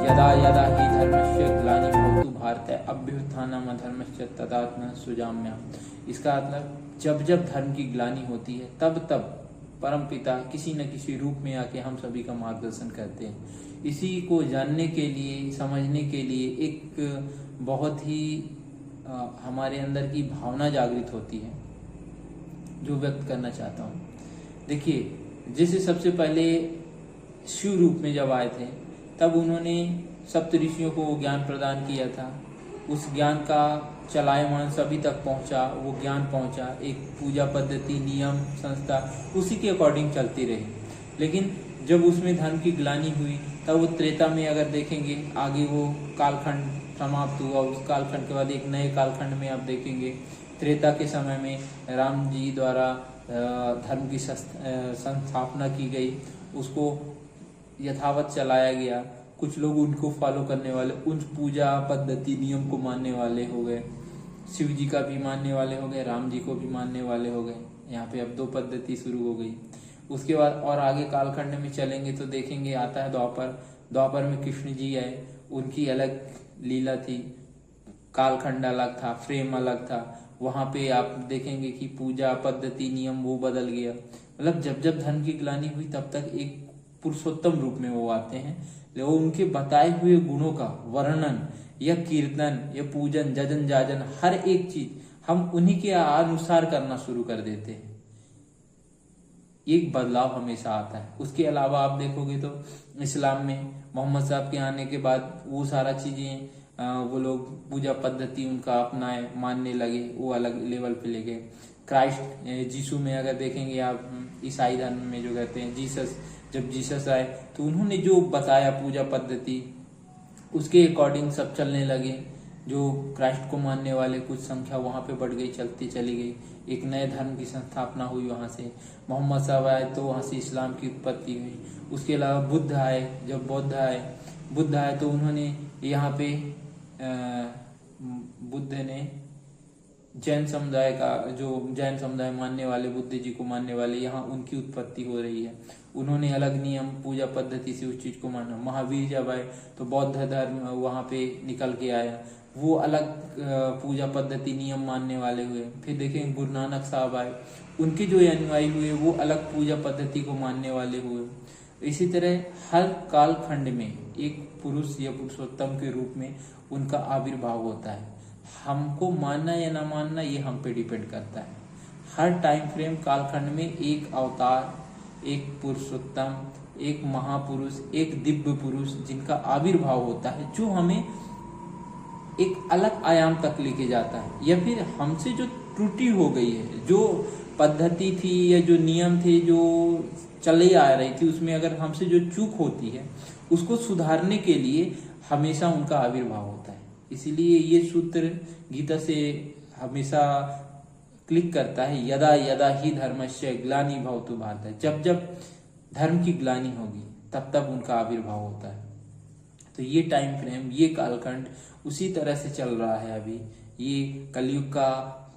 यदा यदा हि धर्मस्य ग्लानिर्भवतु भारत अभ्युत्थानम् अधर्मस्य तदात्मनः सृजाम्यहम्। इसका मतलब जब जब धर्म की ग्लानि होती है तब तब परमपिता किसी न किसी रूप में आके हम सभी का मार्गदर्शन करते हैं। इसी को जानने के लिए, समझने के लिए एक बहुत ही हमारे अंदर की भावना जागृत होती है जो व्यक्त करना चाहता हूँ। देखिए, जैसे सबसे पहले शिव रूप में जब आए थे तब उन्होंने सप्त ऋषियों को ज्ञान प्रदान किया था। उस ज्ञान का चलायमान सभी तक पहुंचा, वो ज्ञान पहुंचा, एक पूजा पद्धति, नियम, संस्था उसी के अकॉर्डिंग चलती रही। लेकिन जब उसमें धर्म की ग्लानि हुई तब वो त्रेता में अगर देखेंगे, आगे वो कालखंड समाप्त हुआ। उस कालखंड के बाद एक नए कालखंड में आप देखेंगे त्रेता के समय में राम जी द्वारा धर्म की संस्थापना की गई, उसको यथावत चलाया गया। कुछ लोग उनको फॉलो करने वाले, उन पूजा पद्धति नियम को मानने वाले हो गए, शिव जी का भी मानने वाले हो गए, राम जी को भी मानने वाले हो गए। यहाँ पे अब दो पद्धति शुरू हो गई। उसके बाद और आगे कालखंड में चलेंगे तो देखेंगे आता है द्वापर। द्वापर में कृष्ण जी आए, उनकी अलग लीला थी, कालखंड अलग था, फ्रेम अलग था। वहां पे आप देखेंगे कि पूजा पद्धति नियम वो बदल गया। मतलब जब जब धर्म की ग्लानि हुई तब तक एक पुरुषोत्तम रूप में वो आते हैं, वो उनके बताए हुए गुणों का वर्णन या कीर्तन या पूजन, जजन जाजन, हर एक चीज हम उन्हीं के अनुसार करना शुरू कर देते हैं। एक बदलाव हमेशा आता है। उसके अलावा आप देखोगे तो इस्लाम में मोहम्मद साहब के आने के बाद वो सारा चीजें वो लोग पूजा पद्धति उनका अपनाए, मानने लगे, वो अलग लेवल पे ले गए। क्राइस्ट जीसू में अगर देखेंगे आप, ईसाई धर्म में जो कहते हैं जीसस, जब जीसस आए तो उन्होंने जो बताया पूजा पद्धति उसके अकॉर्डिंग सब चलने लगे। जो क्राइस्ट को मानने वाले कुछ संख्या वहां पे बढ़ गई, चलती चली गई, एक नए धर्म की संस्थापना हुई। वहां से मोहम्मद साहब आए तो वहां से इस्लाम की उत्पत्ति हुई। उसके अलावा बुद्ध आए, जब बुद्ध आए तो उन्होंने यहाँ पे बुद्ध ने जैन समुदाय का, जो जैन समुदाय मानने वाले, बुद्ध जी को मानने वाले, यहाँ उनकी उत्पत्ति हो रही है। उन्होंने अलग नियम पूजा पद्धति से उस चीज को माना। महावीर जब आए तो बौद्ध धर्म वहां पे निकल के आया, वो अलग पूजा पद्धति नियम मानने वाले हुए। फिर देखें गुरु नानक साहब आए, उनके जो अनुयायी हुए वो अलग पूजा पद्धति को मानने वाले हुए। इसी तरह हर कालखंड में एक पुरुष या पुरुषोत्तम के रूप में उनका आविर्भाव होता है। हमको मानना या ना मानना ये हम पे डिपेंड करता है। हर टाइम फ्रेम कालखंड में एक अवतार, एक पुरुषोत्तम, एक महापुरुष, एक दिव्य पुरुष जिनका आविर्भाव होता है, जो हमें एक अलग आयाम तक लेके जाता है। या फिर हमसे जो त्रुटि हो गई है, जो पद्धति थी या जो नियम थे जो चले आ रही थी, उसमें अगर हमसे जो चूक होती है उसको सुधारने के लिए हमेशा उनका आविर्भाव होता है। इसीलिए ये सूत्र गीता से हमेशा क्लिक करता है, यदा यदा ही धर्मस्य ग्लानि भवतु भारत। जब जब धर्म की ग्लानि होगी तब तब उनका आविर्भाव होता है। तो ये टाइम फ्रेम, ये कालखंड उसी तरह से चल रहा है। अभी ये कलयुग का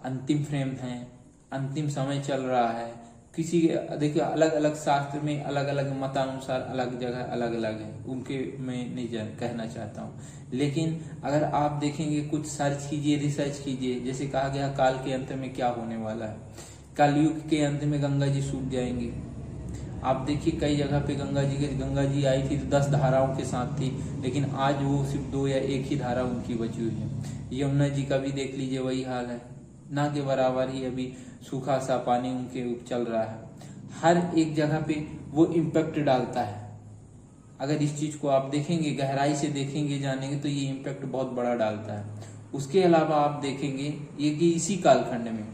अंतिम फ्रेम है, अंतिम समय चल रहा है। किसी देखिए अलग अलग शास्त्र में अलग अलग मतानुसार अलग जगह अलग अलग है, उनके मैं नहीं कहना चाहता हूँ। लेकिन अगर आप देखेंगे, कुछ सर्च कीजिए, रिसर्च कीजिए, जैसे कहा गया काल के अंत में क्या होने वाला है। कलयुग के अंत में गंगा जी सूख जाएंगी। आप देखिए कई जगह पे गंगा जी आई थी तो 10 धाराओं के साथ थी, लेकिन आज वो सिर्फ 2 या 1 ही धारा उनकी बची हुई है। यमुना जी का भी देख लीजिए वही हाल है, ना के बराबर ही अभी सूखा सा पानी उनके चल रहा है। हर एक जगह पे वो इम्पैक्ट डालता है। अगर इस चीज को आप देखेंगे, गहराई से देखेंगे, जानेंगे तो ये इम्पैक्ट बहुत बड़ा डालता है। उसके अलावा आप देखेंगे ये कि इसी कालखंड में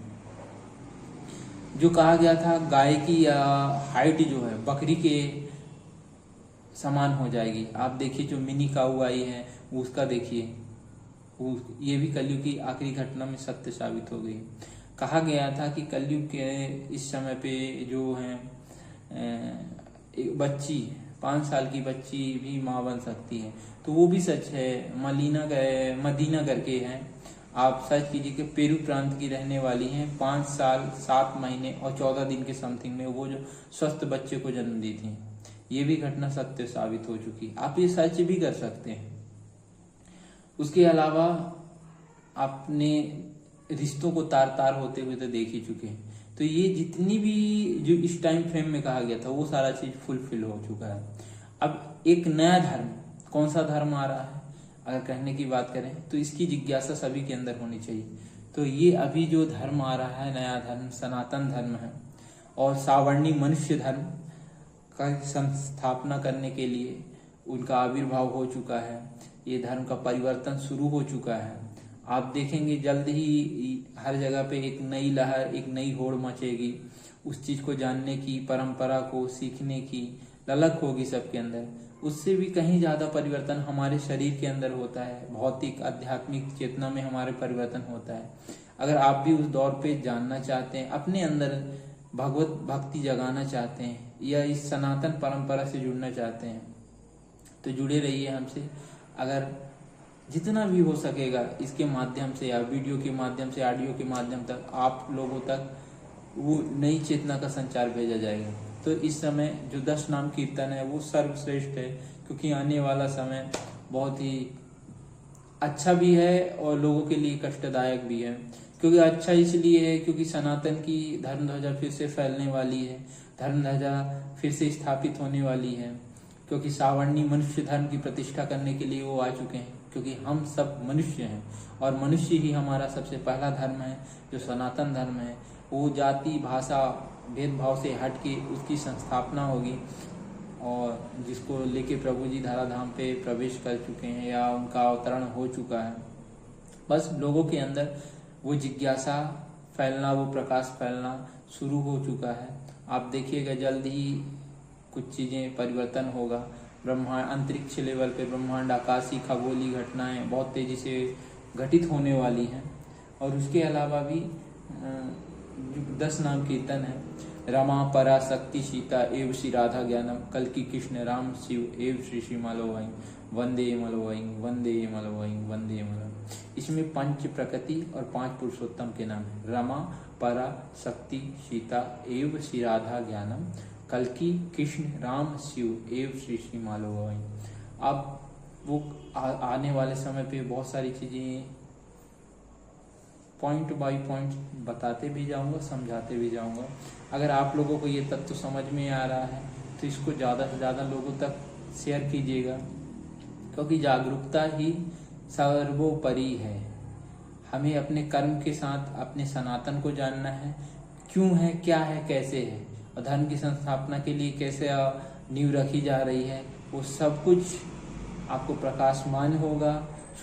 जो कहा गया था गाय की हाइट जो है बकरी के समान हो जाएगी। आप देखिए जो मिनी काऊ आई है उसका देखिए, ये भी कलयुग की आखिरी घटना में सत्य साबित हो गई। कहा गया था कि कलयुग के इस समय पे जो है एक बच्ची, 5 साल की बच्ची भी माँ बन सकती है, तो वो भी सच है। मदीना करके है, आप सर्च कीजिए कि पेरू प्रांत की रहने वाली हैं। 5 साल 7 महीने और 14 दिन के समथिंग में वो जो स्वस्थ बच्चे को जन्म दी थी। ये भी घटना सत्य साबित हो चुकी। आप ये सर्च भी कर सकते हैं। उसके अलावा आपने रिश्तों को तार तार होते हुए तो देख ही चुके हैं। तो ये जितनी भी जो इस टाइम फ्रेम में कहा गया था वो सारा चीज फुलफिल हो चुका है। अब एक नया धर्म, कौन सा धर्म आ रहा है अगर कहने की बात करें तो इसकी जिज्ञासा सभी के अंदर होनी चाहिए। तो ये अभी जो धर्म आ रहा है, नया धर्म सनातन धर्म है, और सावर्णी मनुष्य धर्म का संस्थापना करने के लिए उनका आविर्भाव हो चुका है। ये धर्म का परिवर्तन शुरू हो चुका है। आप देखेंगे जल्द ही हर जगह पे एक नई लहर, एक नई होड़ मचेगी। उस चीज को जानने की, परंपरा को सीखने की ललक होगी सबके अंदर। उससे भी कहीं ज्यादा परिवर्तन हमारे शरीर के अंदर होता है। भौतिक आध्यात्मिक चेतना में हमारे परिवर्तन होता है। अगर आप भी उस दौर पे जानना चाहते हैं, अपने अंदर भगवत भक्ति जगाना चाहते हैं, या इस सनातन परंपरा से जुड़ना चाहते हैं, तो जुड़े रहिए हमसे। अगर जितना भी हो सकेगा इसके माध्यम से, या वीडियो के माध्यम से, ऑडियो के माध्यम तक आप लोगों तक वो नई चेतना का संचार भेजा जाएगा। तो इस समय जो 10 नाम कीर्तन है वो सर्वश्रेष्ठ है, क्योंकि आने वाला समय बहुत ही अच्छा भी है और लोगों के लिए कष्टदायक भी है। क्योंकि अच्छा इसलिए है क्योंकि सनातन की धर्म ध्वजा फिर से फैलने वाली है, धर्म ध्वजा फिर से स्थापित होने वाली है। क्योंकि सावर्णी मनुष्य धर्म की प्रतिष्ठा करने के लिए वो आ चुके हैं, क्योंकि हम सब मनुष्य हैं और मनुष्य ही हमारा सबसे पहला धर्म है जो सनातन धर्म है। वो जाति भाषा भेदभाव से हट के उसकी संस्थापना होगी, और जिसको लेके प्रभु जी धराधाम पे प्रवेश कर चुके हैं या उनका अवतरण हो चुका है। बस लोगों के अंदर वो जिज्ञासा फैलना, वो प्रकाश फैलना शुरू हो चुका है। आप देखिएगा जल्द ही कुछ चीजें परिवर्तन होगा। ब्रह्मांड अंतरिक्ष लेवल पे ब्रह्मांड आकाशी खगोलीय घटनाएं बहुत तेजी से घटित होने वाली हैं। और उसके अलावा भी 10 नाम कीर्तन है, रमा परा शक्ति सीता एव श्री राधा ज्ञानम, कल्कि कृष्ण राम शिव एव श्री श्री मलोवाई वंदे मलोवाई वंदे मलोवाई वंदे मलो। इसमें 5 प्रकृति और 5 पुरुषोत्तम के नाम है। रमा परा शक्ति सीता एव श्री राधा ज्ञानम, कल्कि कृष्ण राम शिव एव श्री श्री मालोवाई। अब वो आने वाले समय पे बहुत सारी चीजें पॉइंट बाय पॉइंट बताते भी जाऊंगा, समझाते भी जाऊंगा। अगर आप लोगों को ये तत्व समझ में आ रहा है तो इसको ज़्यादा से ज़्यादा लोगों तक शेयर कीजिएगा, क्योंकि जागरूकता ही सर्वोपरि है। हमें अपने कर्म के साथ अपने सनातन को जानना है, क्यों है, क्या है, कैसे है, और धर्म की संस्थापना के लिए कैसे नींव रखी जा रही है। वो सब कुछ आपको प्रकाशमान होगा,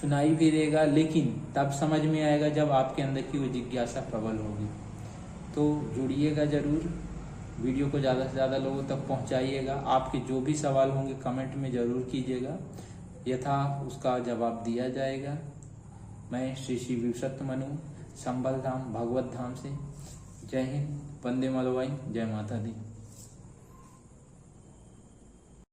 सुनाई भी देगा, लेकिन तब समझ में आएगा जब आपके अंदर की वो जिज्ञासा प्रबल होगी। तो जुड़िएगा जरूर, वीडियो को ज़्यादा से ज़्यादा लोगों तक पहुंचाइएगा। आपके जो भी सवाल होंगे कमेंट में ज़रूर कीजिएगा, यथा उसका जवाब दिया जाएगा। मैं श्री श्री विवसत मनु, संबल धाम भगवत धाम से। जय हिंद, वंदे मातरम, जय माता दी।